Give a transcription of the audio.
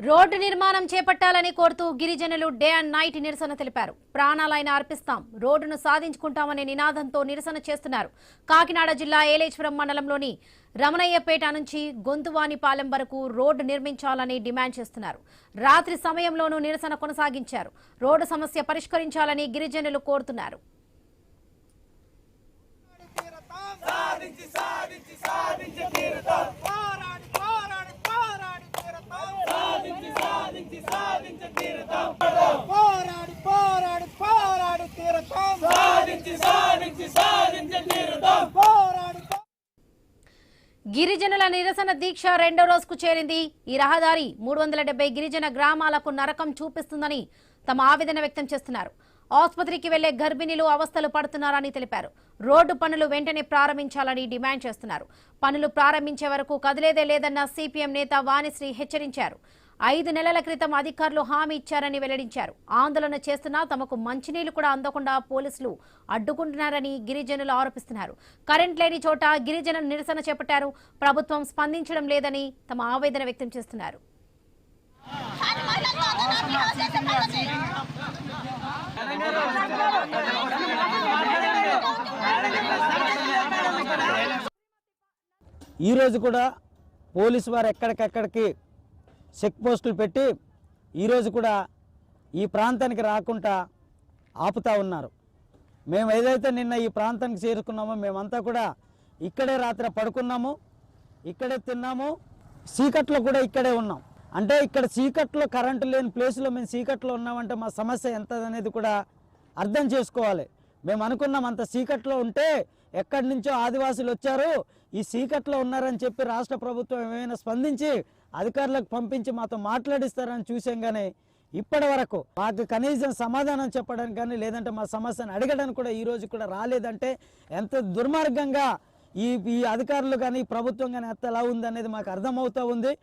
Road నిర్మాణం చేపట్టాలని కోరుతూ గిరిజనులు డే అండ్ నైట్ నిరసన తెలిపారు. ప్రాణాలైనా అర్పిస్తాం, రోడ్డును సాధించుకుంటామనే నినాదంతో నిరసన చేస్తున్నారు. కాకినాడ జిల్లా ఏలేశ్వరం మండలంలోని రమణయ్యపేట నుంచి గొంతువానిపాలెం వరకు రోడ్డు నిర్మించాలని డిమాండ్ చేస్తున్నారు. రాత్రి సమయంలోనూ నిరసన కొనసాగించారు. రోడ్డు సమస్య పరిష్కరించాలని గిరిజనులు కోరుతున్నారు. గిరిజనుల నిరసన దీక్ష రెండో రోజుకు చేరింది. ఈ రహదారి 370 గిరిజన గ్రామాలకు నరకం చూపిస్తుందని తమ ఆవేదన వ్యక్తం చేస్తున్నారు. ఆసుపత్రికి వెళ్లే గర్భిణీలు అవస్థలు పడుతున్నారని తెలిపారు. రోడ్డు పనులు వెంటనే ప్రారంభించాలని డిమాండ్ చేస్తున్నారు. పనులు ప్రారంభించే వరకు కదిలేదే లేదన్న సిపిఎం నేత వాణిశ్రీ హెచ్చరించారు. 5 నెలల క్రితం అధికారులు హామీ ఇచ్చారని వెల్లడించారు. ఆందోళన చేస్తున్నా తమకు మంచినీళ్లు కూడా అందకుండా పోలీసులు అడ్డుకుంటున్నారని గిరిజనులు ఆరోపిస్తున్నారు. కరెంట్ లేని చోట గిరిజనులు నిరసన చేపట్టారు. ప్రభుత్వం స్పందించడం లేదని తమ ఆవేదన వ్యక్తం చేస్తున్నారు. ఈరోజు కూడా పోలీసు వారు ఎక్కడికెక్కడికి చెక్ పోస్టులు పెట్టి ఈరోజు కూడా ఈ ప్రాంతానికి రాకుండా ఆపుతూ ఉన్నారు. మేము ఏదైతే నిన్న ఈ ప్రాంతానికి చేరుకున్నామో మేమంతా కూడా ఇక్కడే రాత్రి పడుకున్నాము, ఇక్కడే తిన్నాము, చీకట్లో కూడా ఇక్కడే ఉన్నాం. అంటే ఇక్కడ చీకట్లో కరెంటు లేని ప్లేస్లో మేము చీకట్లో ఉన్నామంటే మా సమస్య ఎంత అనేది కూడా అర్థం చేసుకోవాలి. మేము అనుకున్నాం అంత చీకట్లో ఉంటే ఎక్కడి నుంచో ఆదివాసులు వచ్చారు, ఈ చీకట్లో ఉన్నారని చెప్పి రాష్ట్ర ప్రభుత్వం ఏమైనా స్పందించి అధికారులకు పంపించి మాతో మాట్లాడిస్తారని చూసాం. కానీ ఇప్పటి వరకు మాకు కనీసం సమాధానం చెప్పడానికి కానీ లేదంటే మా సమస్యను అడగడానికి కూడా ఈరోజు కూడా రాలేదంటే ఎంత దుర్మార్గంగా ఈ అధికారులు కానీ ప్రభుత్వం కానీ ఎంత ఎలా ఉందనేది మాకు అర్థమవుతూ ఉంది.